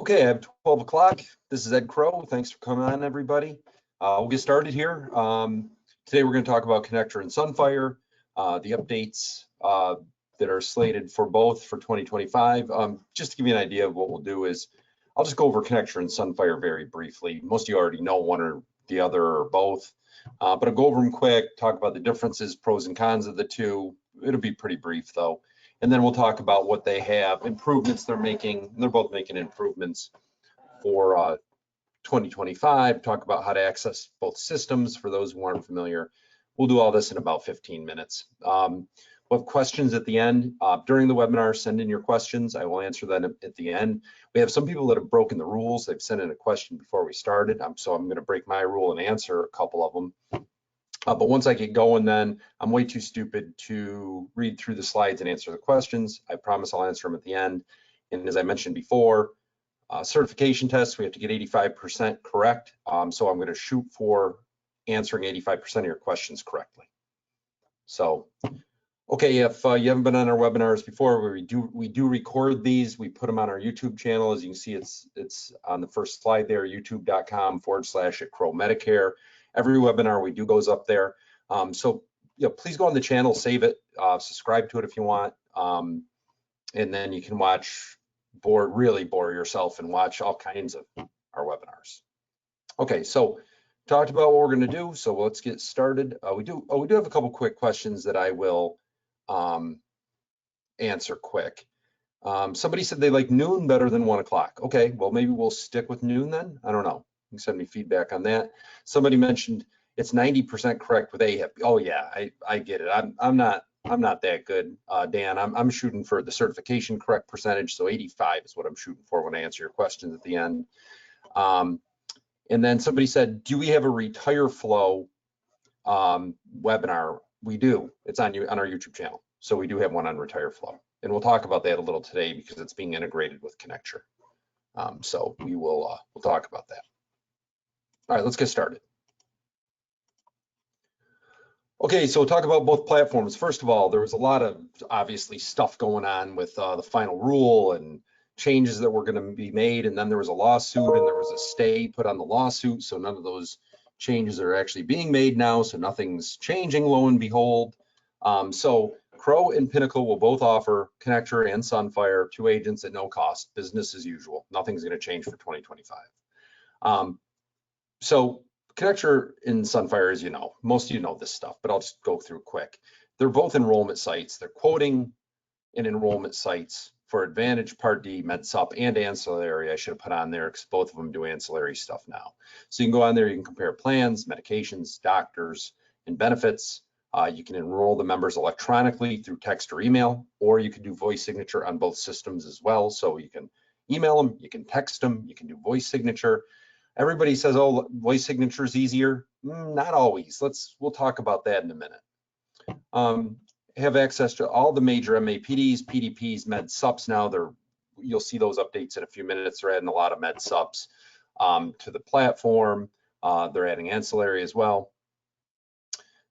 Okay, I have 12 o'clock. This is Ed Crowe. Thanks for coming on, everybody. We'll get started here. Today we're going to talk about Connecture and Sunfire, the updates that are slated for both for 2025. Just to give you an idea of what we'll do is I'll just go over Connecture and Sunfire very briefly. Most of you already know one or the other or both, but I'll go over them quick, talk about the differences, pros and cons of the two. It'll be pretty brief though. And then we'll talk about what they have, improvements they're making. They're both making improvements for 2025, talk about how to access both systems for those who aren't familiar. We'll do all this in about 15 minutes. We'll have questions at the end. During the webinar, send in your questions. I will answer them at the end. We have some people that have broken the rules. They've sent in a question before we started, so I'm going to break my rule and answer a couple of them. But once I get going, then I'm way too stupid to read through the slides and answer the questions. I promise I'll answer them at the end. And as I mentioned before, certification tests, we have to get 85% correct. So I'm going to shoot for answering 85% of your questions correctly. So, okay, if you haven't been on our webinars before, we do record these. We put them on our YouTube channel. As you can see, it's on the first slide there, youtube.com/@Crowe Medicare. Every webinar we do goes up there. So please go on the channel, save it, subscribe to it if you want, and then you can watch, really bore yourself and watch all kinds of our webinars. Okay, so talked about what we're going to do. So let's get started. We do have a couple quick questions that I will answer quick. Somebody said they like noon better than 1 o'clock. Okay, well maybe we'll stick with noon then. I don't know. You can send me feedback on that. Somebody mentioned it's 90% correct with AHIP. Oh yeah, I get it. I'm not that good, Dan. I'm shooting for the certification correct percentage, so 85 is what I'm shooting for when I answer your questions at the end. And then somebody said, do we have a Retire Flow webinar? We do. It's on our YouTube channel. So we do have one on Retire Flow, and we'll talk about that a little today because it's being integrated with Connecture. So we'll talk about that. All right, let's get started. Okay, so we'll talk about both platforms. First of all, there was a lot of obviously stuff going on with the final rule and changes that were going to be made, and then there was a lawsuit and there was a stay put on the lawsuit, so none of those changes are actually being made now, so nothing's changing, lo and behold. So Crowe and Pinnacle will both offer Connecture and Sunfire to agents at no cost, business as usual. Nothing's going to change for 2025. So Connecture and Sunfire, as you know, most of you know this stuff, but I'll just go through quick. They're both enrollment sites. They're quoting and enrollment sites for Advantage, Part D, MedSup, and ancillary. I should have put on there because both of them do ancillary stuff now. So you can go on there, you can compare plans, medications, doctors, and benefits. You can enroll the members electronically through text or email, or you can do voice signature on both systems as well. So you can email them, you can text them, you can do voice signature. Everybody says, oh, voice signature is easier. Not always. We'll talk about that in a minute. Have access to all the major MAPDs, PDPs, MedSups now. You'll see those updates in a few minutes. They're adding a lot of MedSups to the platform. They're adding ancillary as well.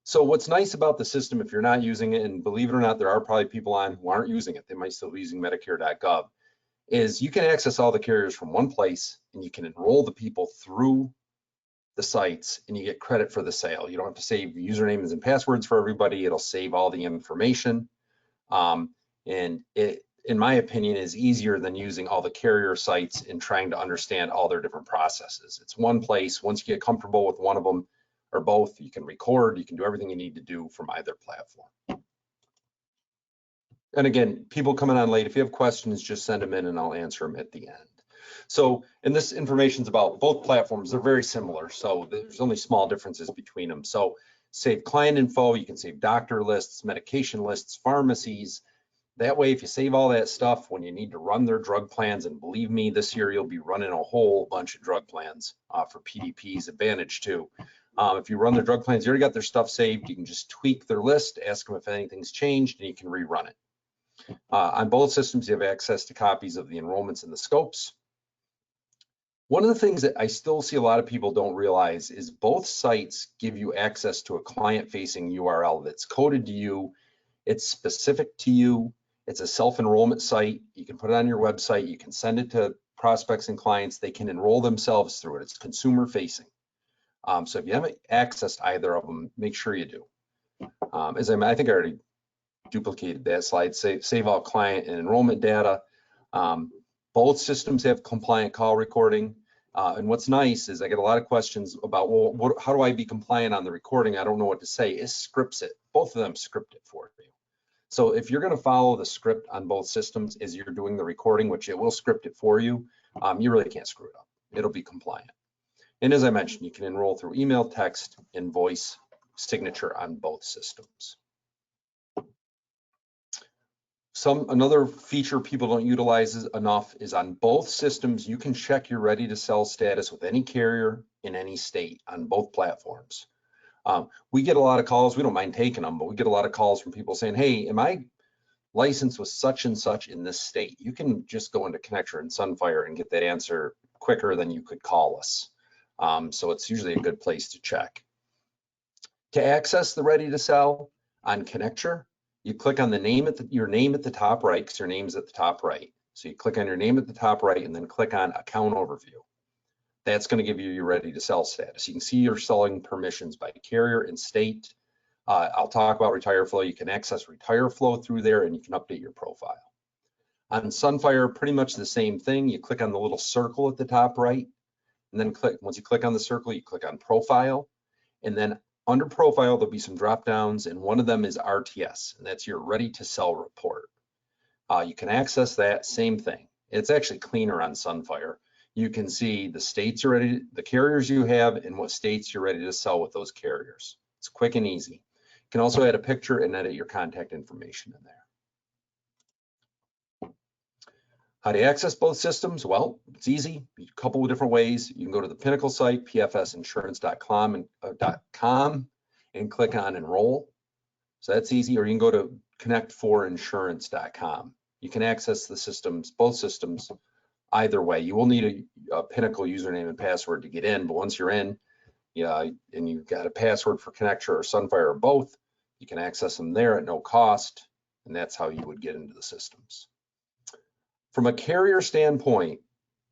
So what's nice about the system, if you're not using it, and believe it or not, there are probably people on who aren't using it, they might still be using Medicare.gov, is you can access all the carriers from one place and you can enroll the people through the sites and you get credit for the sale. You don't have to save usernames and passwords for everybody. It'll save all the information. And it, in my opinion, is easier than using all the carrier sites and trying to understand all their different processes. It's one place. Once you get comfortable with one of them or both, you can record, you can do everything you need to do from either platform. And again, people coming on late, if you have questions, just send them in and I'll answer them at the end. So, and this information is about both platforms. They're very similar. So there's only small differences between them. So save client info, you can save doctor lists, medication lists, pharmacies. That way, if you save all that stuff when you need to run their drug plans, and believe me, this year you'll be running a whole bunch of drug plans for PDP's Advantage too. If you run their drug plans, you already got their stuff saved. You can just tweak their list, ask them if anything's changed, and you can rerun it. On both systems, you have access to copies of the enrollments and the scopes. One of the things that I still see a lot of people don't realize is both sites give you access to a client-facing URL that's coded to you. It's specific to you. It's a self-enrollment site. You can put it on your website. You can send it to prospects and clients, they can enroll themselves through it. It's consumer facing. So if you haven't accessed either of them, make sure you do. I think I already duplicated that slide. Save all client and enrollment data. Both systems have compliant call recording. And what's nice is I get a lot of questions about, well, how do I be compliant on the recording? I don't know what to say. It scripts it. Both of them script it for you. So if you're going to follow the script on both systems as you're doing the recording, which it will script it for you, you really can't screw it up. It'll be compliant. And as I mentioned, you can enroll through email, text, and voice signature on both systems. Another feature people don't utilize enough is on both systems, you can check your ready to sell status with any carrier in any state on both platforms. We get a lot of calls, we don't mind taking them, but we get a lot of calls from people saying, hey, am I licensed with such and such in this state? You can just go into Connecture and Sunfire and get that answer quicker than you could call us. So it's usually a good place to check. To access the ready to sell on Connecture, you click on your name at the top right, because your name's at the top right. So you click on your name at the top right and then click on account overview. That's going to give you your ready to sell status. You can see your selling permissions by carrier and state. I'll talk about Retire Flow. You can access Retire Flow through there and you can update your profile. On Sunfire, pretty much the same thing. You click on the little circle at the top right and then once you click on the circle, you click on profile, and then under profile, there'll be some drop downs, and one of them is RTS, and that's your ready to sell report. You can access that, same thing. It's actually cleaner on Sunfire. You can see the states you're ready, the carriers you have, and what states you're ready to sell with those carriers. It's quick and easy. You can also add a picture and edit your contact information in there. How do you access both systems? Well, it's easy, a couple of different ways. You can go to the Pinnacle site, pfsinsurance.com, and click on enroll. So that's easy, or you can go to connect4insurance.com. You can access the systems, both systems, either way. You will need a Pinnacle username and password to get in, but once you're in, and you've got a password for Connecture or Sunfire or both, you can access them there at no cost, and that's how you would get into the systems. From a carrier standpoint,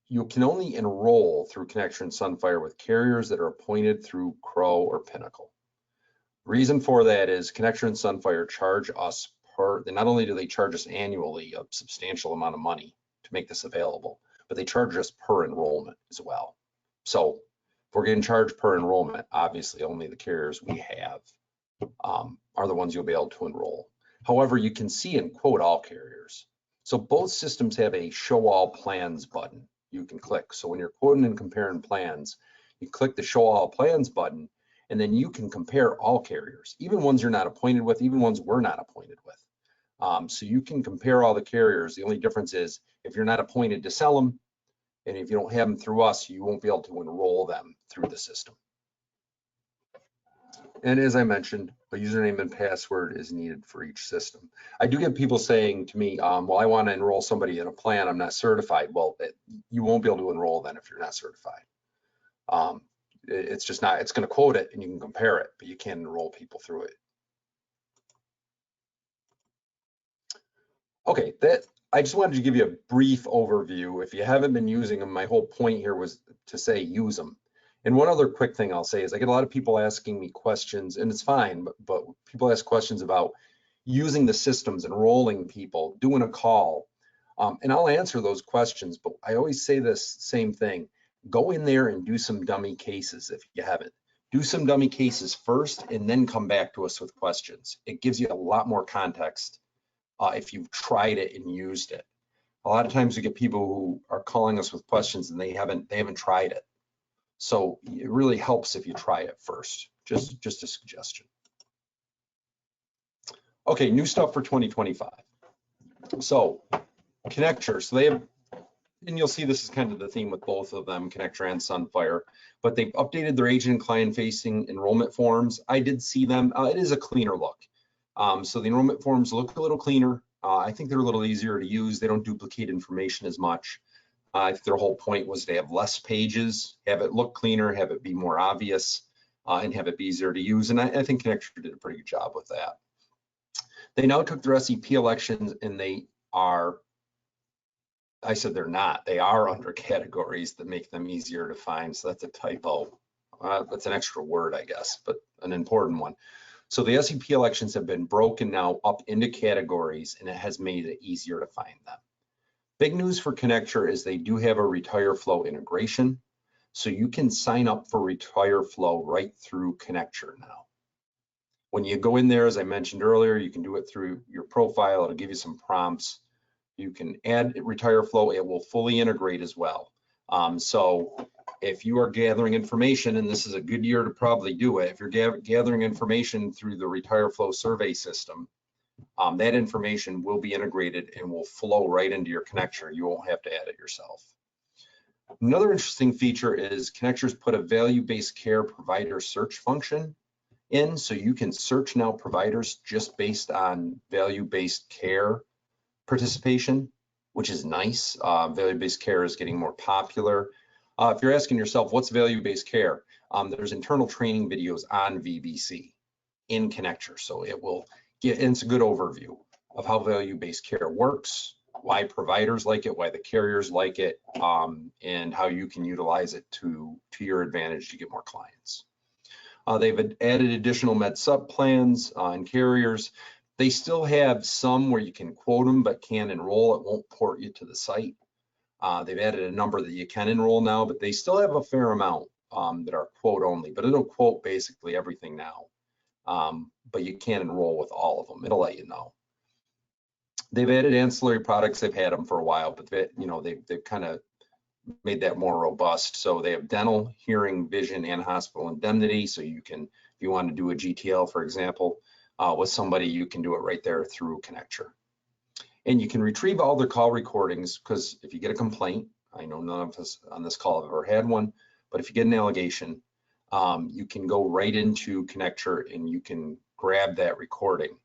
you can only enroll through Connecture and Sunfire with carriers that are appointed through Crowe or Pinnacle. Reason for that is Connecture and Sunfire charge us not only do they charge us annually a substantial amount of money to make this available, but they charge us per enrollment as well. So if we're getting charged per enrollment, obviously only the carriers we have are the ones you'll be able to enroll. However, you can see and quote all carriers. So both systems have a show all plans button you can click. So when you're quoting and comparing plans, you click the show all plans button, and then you can compare all carriers, even ones you're not appointed with, even ones we're not appointed with. So you can compare all the carriers. The only difference is if you're not appointed to sell them, and if you don't have them through us, you won't be able to enroll them through the system. And as I mentioned, a username and password is needed for each system. I do get people saying to me, well, I want to enroll somebody in a plan, I'm not certified. Well, you won't be able to enroll then if you're not certified. It's just not, it's going to quote it and you can compare it, but you can't enroll people through it. Okay, I just wanted to give you a brief overview. If you haven't been using them, my whole point here was to say use them. And one other quick thing I'll say is I get a lot of people asking me questions, and it's fine, but people ask questions about using the systems, enrolling people, doing a call, and I'll answer those questions, but I always say this same thing. Go in there and do some dummy cases if you haven't. Do some dummy cases first and then come back to us with questions. It gives you a lot more context if you've tried it and used it. A lot of times we get people who are calling us with questions and they haven't tried it. So it really helps if you try it first, just a suggestion. Okay, new stuff for 2025. So Connecture, so they have, and you'll see this is kind of the theme with both of them, Connecture and Sunfire, but they've updated their agent and client facing enrollment forms. I did see them, it is a cleaner look. So the enrollment forms look a little cleaner. I think they're a little easier to use. They don't duplicate information as much. I think their whole point was to have less pages, have it look cleaner, have it be more obvious, and have it be easier to use. And I think Connecture did a pretty good job with that. They now took their SEP elections and they are I said they're not. They are under categories that make them easier to find. So that's a typo. That's an extra word, I guess, but an important one. So the SEP elections have been broken now up into categories, and it has made it easier to find them. Big news for Connecture is they do have a Retire Flow integration. So you can sign up for Retire Flow right through Connecture now. When you go in there, as I mentioned earlier, you can do it through your profile. It'll give you some prompts. You can add Retire Flow. It will fully integrate as well. So if you are gathering information, and this is a good year to probably do it, if you're gathering information through the Retire Flow survey system, that information will be integrated and will flow right into your Connecture. You won't have to add it yourself. Another interesting feature is Connecture's put a value-based care provider search function in, so you can search now providers just based on value-based care participation, which is nice. Value-based care is getting more popular. If you're asking yourself, what's value-based care? There's internal training videos on VBC in Connecture, so it will get, and it's a good overview of how value-based care works, why providers like it, why the carriers like it, and how you can utilize it to your advantage to get more clients. They've added additional med sub plans and carriers. They still have some where you can quote them but can't enroll. It won't port you to the site. They've added a number that you can enroll now, but they still have a fair amount that are quote only, but it'll quote basically everything now. But you can't enroll with all of them. It'll let you know. They've added ancillary products. They've had them for a while, but they've kind of made that more robust. So they have dental, hearing, vision, and hospital indemnity. So you can, if you want to do a GTL, for example, with somebody, you can do it right there through Connecture. And you can retrieve all their call recordings, because if you get a complaint, I know none of us on this call have ever had one, but if you get an allegation, you can go right into Connecture and you can grab that recording.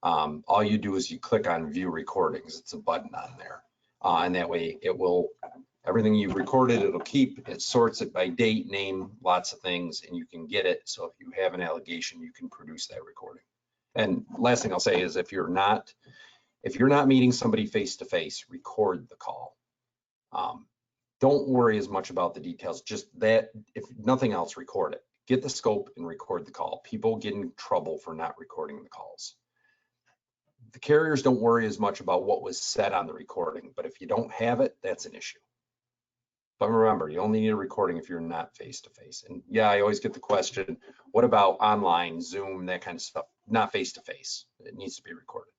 All you do is you click on view recordings. It's a button on there. And that way it will, everything you've recorded, it'll keep, it sorts it by date, name, lots of things, and you can get it. So if you have an allegation, you can produce that recording. And last thing I'll say is if you're not meeting somebody face-to-face, record the call. Don't worry as much about the details, just that, if nothing else, record it. Get the scope and record the call. People get in trouble for not recording the calls. The carriers don't worry as much about what was said on the recording, but if you don't have it, that's an issue. But remember, you only need a recording if you're not face-to-face. And yeah, I always get the question, what about online, Zoom, that kind of stuff? Not face-to-face. It needs to be recorded.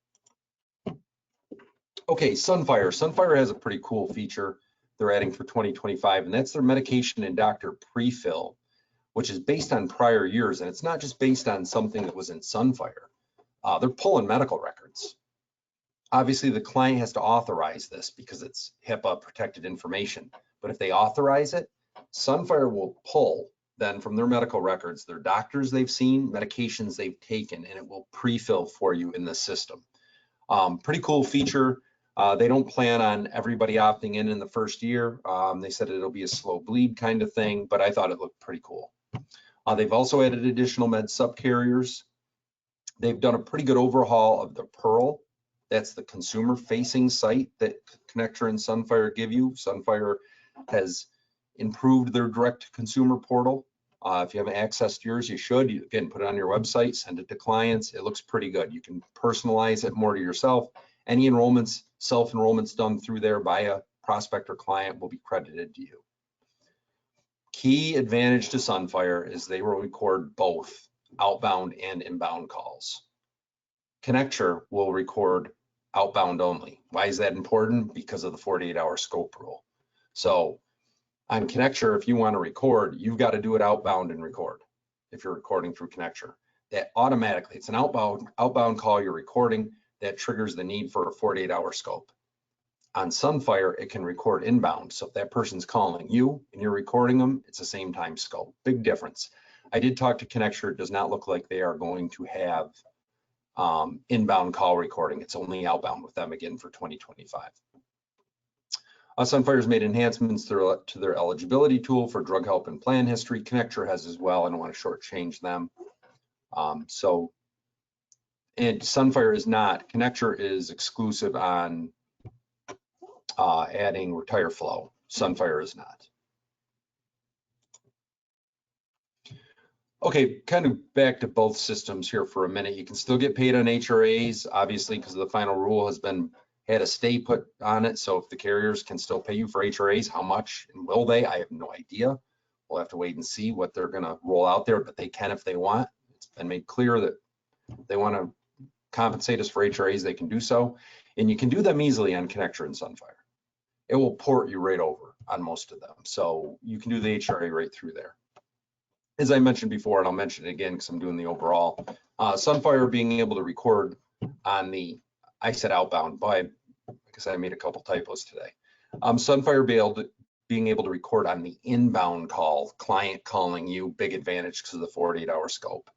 Okay, Sunfire. Sunfire has a pretty cool feature they're adding for 2025, and that's their medication and doctor pre-fill, which is based on prior years. And it's not just based on something that was in Sunfire. They're pulling medical records. Obviously, the client has to authorize this because it's HIPAA protected information. But if they authorize it, Sunfire will pull then from their medical records, their doctors they've seen, medications they've taken, and it will pre-fill for you in the system. Pretty cool feature. They don't plan on everybody opting in the first year. They said it'll be a slow bleed kind of thing, but I thought it looked pretty cool. They've also added additional med sub carriers. They've done a pretty good overhaul of the Pearl. That's the consumer facing site that Connecture and Sunfire give you. Sunfire has improved their direct to consumer portal. If you haven't accessed yours, you should. You can put it on your website, send it to clients. It looks pretty good. You can personalize it more to yourself. Any enrollments, self-enrollments done through there by a prospect or client will be credited to you. Key advantage to Sunfire is they will record both outbound and inbound calls. Connecture will record outbound only. Why is that important? Because of the 48-hour scope rule. So on Connecture, if you want to record, you've got to do it outbound and record. If you're recording through Connecture, that automatically, it's an outbound call you're recording that triggers the need for a 48-hour scope. On Sunfire, it can record inbound. So if that person's calling you and you're recording them, it's the same time scope. Big difference. I did talk to Connecture. It does not look like they are going to have inbound call recording. It's only outbound with them again for 2025. Sunfire's made enhancements to their eligibility tool for drug help and plan history. Connecture has as well. I don't want to shortchange them. And Sunfire is not. Connecture is exclusive on adding retire flow. Sunfire is not. Okay, kind of back to both systems here for a minute. You can still get paid on HRAs, obviously, because the final rule has had a stay put on it. So if the carriers can still pay you for HRAs, how much and will they? I have no idea. We'll have to wait and see what they're going to roll out there, but they can if they want. It's been made clear that they want to compensate us for HRAs, they can do so. And you can do them easily on Connecture and Sunfire. It will port you right over on most of them. So you can do the HRA right through there. As I mentioned before, and I'll mention it again because I'm doing the overall, Sunfire being able to record on the, I said outbound, but because I made a couple typos today. Sunfire being able to record on the inbound call, client calling you, big advantage because of the 48-hour scope.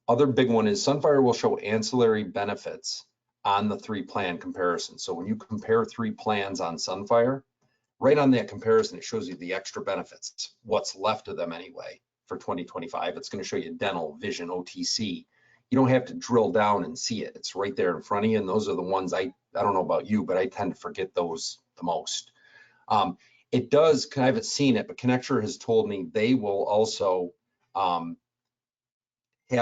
Other big one is Sunfire will show ancillary benefits on the 3-plan comparison. So when you compare 3 plans on Sunfire, right on that comparison, it shows you the extra benefits, what's left of them anyway. For 2025, it's going to show you dental, vision, OTC. You don't have to drill down and see it. It's right there in front of you. And those are the ones I don't know about you, but I tend to forget those the most. It does, I haven't seen it, but Connecture has told me they will also have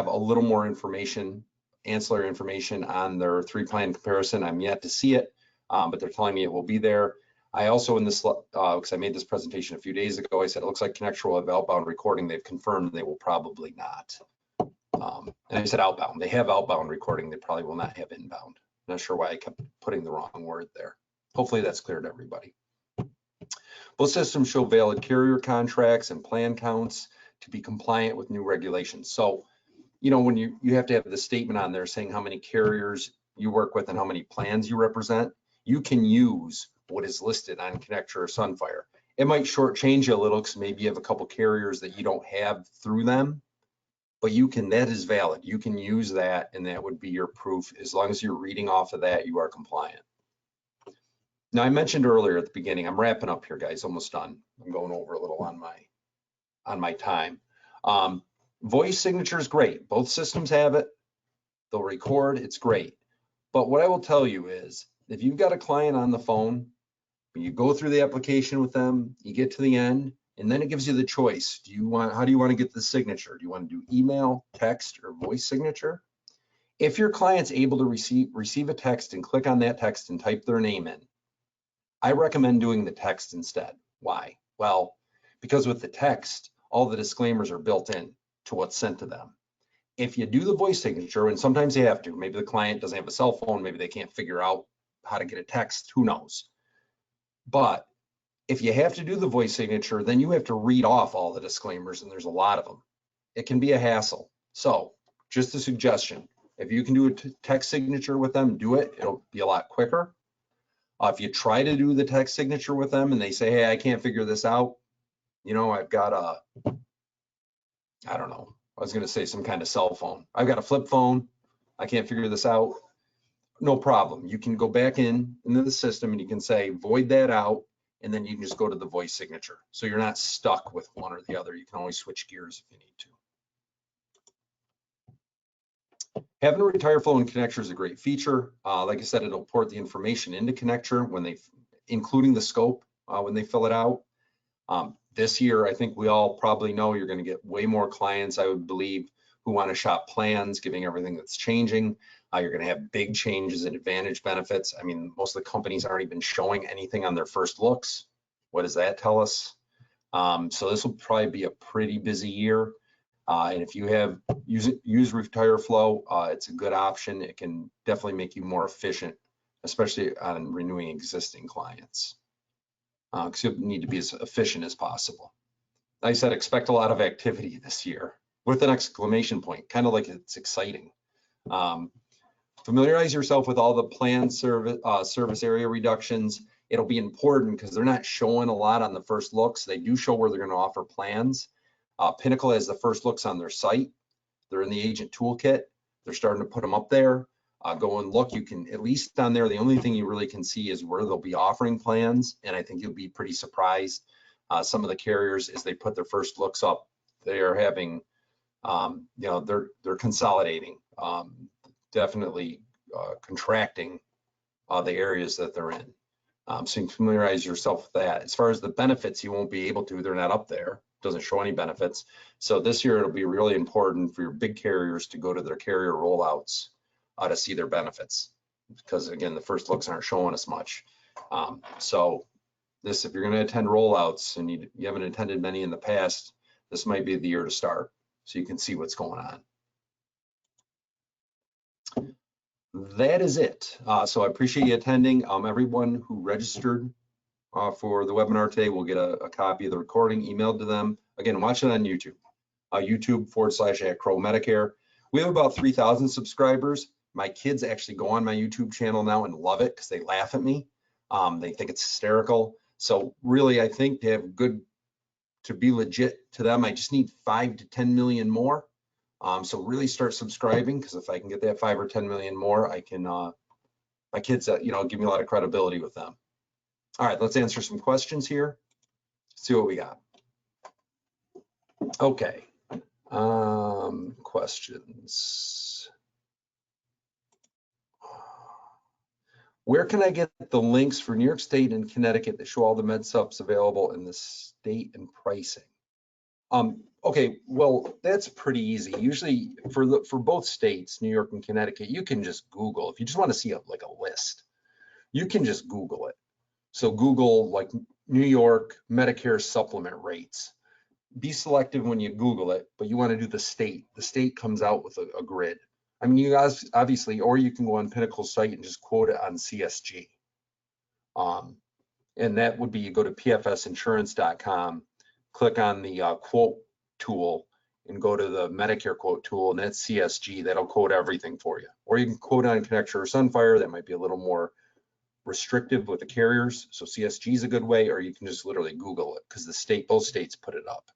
a little more information, ancillary information on their 3-plan comparison. I'm yet to see it, but they're telling me it will be there. I also in this, because I made this presentation a few days ago, I said it looks like Connecture will have outbound recording. They've confirmed they will probably not. And I said outbound. They have outbound recording. They probably will not have inbound. I'm not sure why I kept putting the wrong word there. Hopefully that's clear to everybody. Both systems show valid carrier contracts and plan counts to be compliant with new regulations. So, you know, when you have to have the statement on there saying how many carriers you work with and how many plans you represent, you can use what is listed on Connecture or Sunfire. It might shortchange you a little because maybe you have a couple carriers that you don't have through them, but you can, that is valid. You can use that and that would be your proof. As long as you're reading off of that, you are compliant. Now I mentioned earlier at the beginning, I'm wrapping up here guys, almost done. I'm going over a little on my time. Voice signature is great. Both systems have it. They'll record, it's great. But what I will tell you is if you've got a client on the phone, you go through the application with them, you get to the end, and then it gives you the choice. How do you want to get the signature? Do you want to do email, text, or voice signature? If your client's able to receive a text and click on that text and type their name in, I recommend doing the text instead. Why? Well, because with the text, all the disclaimers are built in to what's sent to them. If you do the voice signature, and sometimes you have to, maybe the client doesn't have a cell phone, maybe they can't figure out how to get a text, who knows? But if you have to do the voice signature, then you have to read off all the disclaimers, and there's a lot of them. It can be a hassle. So just a suggestion, if you can do a text signature with them, do it. It'll be a lot quicker. If you try to do the text signature with them and they say, hey, I can't figure this out, you know, I've got I don't know, I was going to say some kind of cell phone. I've got a flip phone. I can't figure this out. No problem. You can go back into the system and you can say void that out, and then you can just go to the voice signature. So you're not stuck with one or the other. You can always switch gears if you need to. Having a retire flow in Connecture is a great feature. Like I said, it'll port the information into Connecture including the scope when they fill it out. This year, I think we all probably know you're going to get way more clients, I would believe, who want to shop plans, giving everything that's changing. You're going to have big changes in advantage benefits. I mean, most of the companies aren't even showing anything on their first looks. What does that tell us? So this will probably be a pretty busy year. And if you have use retire flow, it's a good option. It can definitely make you more efficient, especially on renewing existing clients. Because you need to be as efficient as possible. Like I said, expect a lot of activity this year with an exclamation point, kind of like it's exciting. Familiarize yourself with all the planned service area reductions. It'll be important because they're not showing a lot on the first looks. They do show where they're going to offer plans. Pinnacle has the first looks on their site. They're in the agent toolkit. They're starting to put them up there. Go and look. You can, at least on there, the only thing you really can see is where they'll be offering plans. And I think you'll be pretty surprised. Some of the carriers, as they put their first looks up, they are having, you know, they're consolidating, definitely contracting the areas that they're in. So you can familiarize yourself with that. As far as the benefits, you won't be able to, they're not up there. Doesn't show any benefits. So this year it'll be really important for your big carriers to go to their carrier rollouts to see their benefits, because again, the first looks aren't showing us much. So this, if you're going to attend rollouts and you haven't attended many in the past, this might be the year to start so you can see what's going on. That is it. So I appreciate you attending. Everyone who registered for the webinar today will get a copy of the recording emailed to them. Again, watch it on YouTube, YouTube/@Crowe Medicare. We have about 3,000 subscribers. My kids actually go on my YouTube channel now and love it because they laugh at me. They think it's hysterical. So really, I think to be legit to them, I just need 5 to 10 million more. So really start subscribing, because if I can get that 5 or 10 million more, I can, my kids, give me a lot of credibility with them. All right, let's answer some questions here. See what we got. Okay, questions. Where can I get the links for New York State and Connecticut that show all the med subs available in the state and pricing? Okay, well, that's pretty easy. Usually for both states, New York and Connecticut, you can just Google. If you just want to see like a list, you can just Google it. So Google like New York Medicare supplement rates. Be selective when you Google it, but you want to do the state. The state comes out with a grid. I mean, you guys obviously, or you can go on Pinnacle's site and just quote it on CSG. And that would be, you go to pfsinsurance.com, click on the quote tool and go to the Medicare quote tool, and that's CSG. That'll quote everything for you. Or you can quote on Connecture or Sunfire. That might be a little more restrictive with the carriers. So CSG is a good way, or you can just literally Google it, because both states put it up.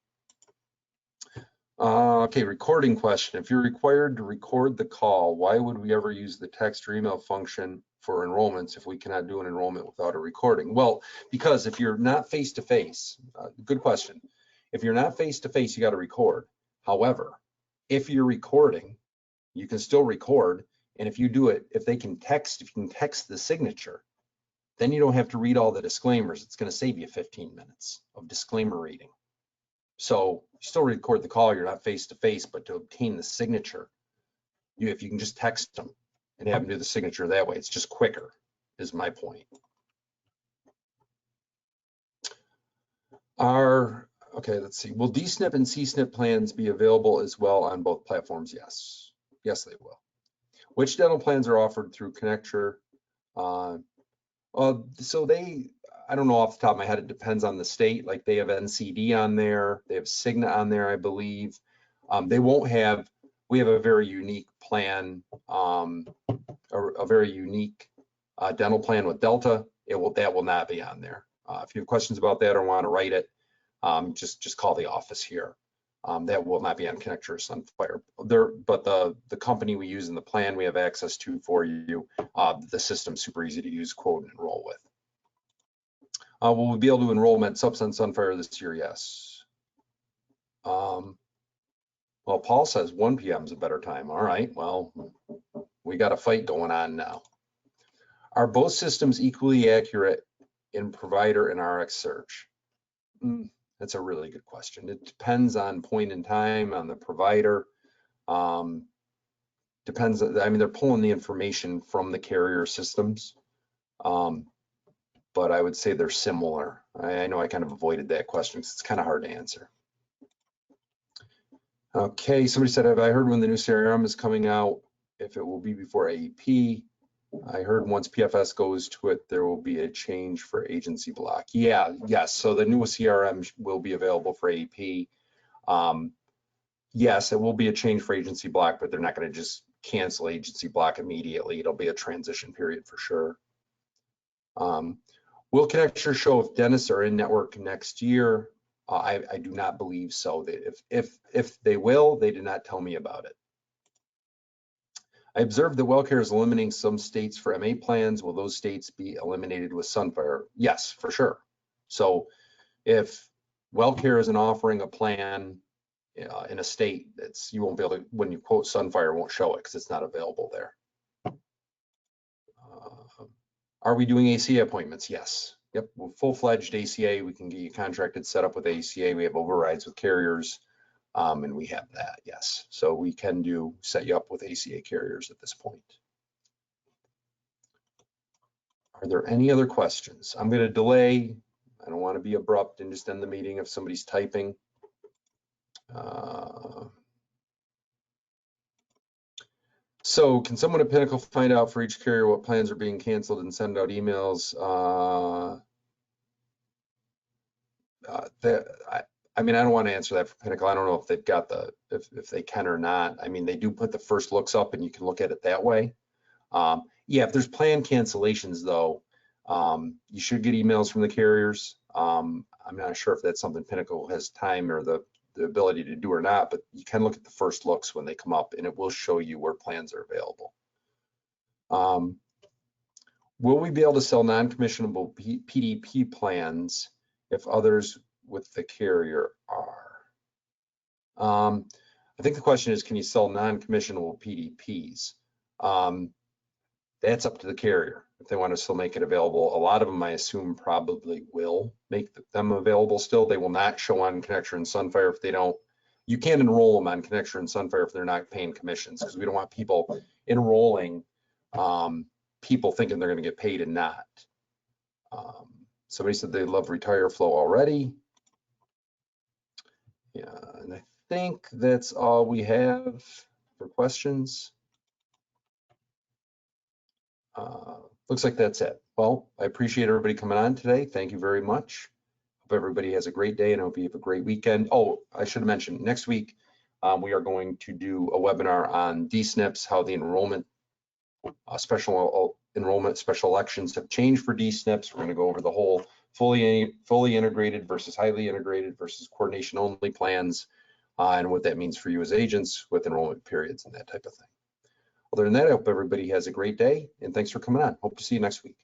Okay, recording question. If you're required to record the call, why would we ever use the text or email function for enrollments if we cannot do an enrollment without a recording? Well, because if you're not face-to-face, good question. If you're not face-to-face, you got to record. However, if you're recording, you can still record. And if you do it, if you can text the signature, then you don't have to read all the disclaimers. It's going to save you 15 minutes of disclaimer reading. So you still record the call, you're not face-to-face, but to obtain the signature, if you can just text them and have them do the signature that way, it's just quicker, is my point. Okay, let's see. Will D-SNP and C-SNP plans be available as well on both platforms? Yes. Yes, they will. Which dental plans are offered through Connecture? So I don't know off the top of my head, it depends on the state. Like they have NCD on there, they have Cigna on there, I believe. We have a very unique plan, a very unique dental plan with Delta. That will not be on there. If you have questions about that or want to write it, just call the office here. That will not be on Connecture or Sunfire. But the company we use in the plan, we have access to for you. The system's super easy to use, quote, and enroll with. Will we be able to enroll med subs on Sunfire this year? Yes. Well, Paul says 1 p.m. is a better time. All right, well, we got a fight going on now. Are both systems equally accurate in provider and RX search? That's a really good question. It depends on point in time, on the provider. Depends, I mean, they're pulling the information from the carrier systems. But I would say they're similar. I know I kind of avoided that question because it's kind of hard to answer. Okay, somebody said, have I heard when the new CRM is coming out, if it will be before AEP? I heard once PFS goes to it, there will be a change for agency block. Yes, so the new CRM will be available for AEP. Yes, it will be a change for agency block, but they're not going to just cancel agency block immediately. It'll be a transition period for sure. Will Connecture show if dentists are in network next year? I do not believe so. If they will, they did not tell me about it. I observed that WellCare is eliminating some states for MA plans. Will those states be eliminated with Sunfire? Yes, for sure. So if WellCare isn't offering a plan in a state, you won't be able to, when you quote Sunfire, it won't show it because it's not available there. Are we doing ACA appointments? Yes. Yep, we're full-fledged ACA. We can get you contracted, set up with ACA. We have overrides with carriers, and we have that, yes. So we can set you up with ACA carriers at this point. Are there any other questions? I'm going to delay. I don't want to be abrupt and just end the meeting if somebody's typing. So can someone at Pinnacle find out for each carrier what plans are being canceled and send out emails? I mean, I don't want to answer that for Pinnacle. I don't know if they've got if they can or not. I mean, they do put the first looks up and you can look at it that way. Yeah, if there's plan cancellations though, you should get emails from the carriers. I'm not sure if that's something Pinnacle has time or the ability to do or not, but you can look at the first looks when they come up and it will show you where plans are available. Will we be able to sell non-commissionable PDP plans if others with the carrier are? I think the question is, can you sell non-commissionable PDPs? That's up to the carrier if they want to still make it available. A lot of them, I assume, probably will make them available still. They will not show on Connecture and Sunfire if they don't. You can't enroll them on Connecture and Sunfire if they're not paying commissions, because we don't want people enrolling people thinking they're going to get paid and not. Somebody said they love Retire Flow already. Yeah, and I think that's all we have for questions. Looks like that's it. Well, I appreciate everybody coming on today. Thank you very much. Hope everybody has a great day and I hope you have a great weekend. Oh, I should have mentioned next week, we are going to do a webinar on DSNPs, how the enrollment, special enrollment, special elections have changed for DSNPs. We're going to go over the whole fully integrated versus highly integrated versus coordination only plans, and what that means for you as agents with enrollment periods and that type of thing. Other than that, I hope everybody has a great day and thanks for coming on. Hope to see you next week.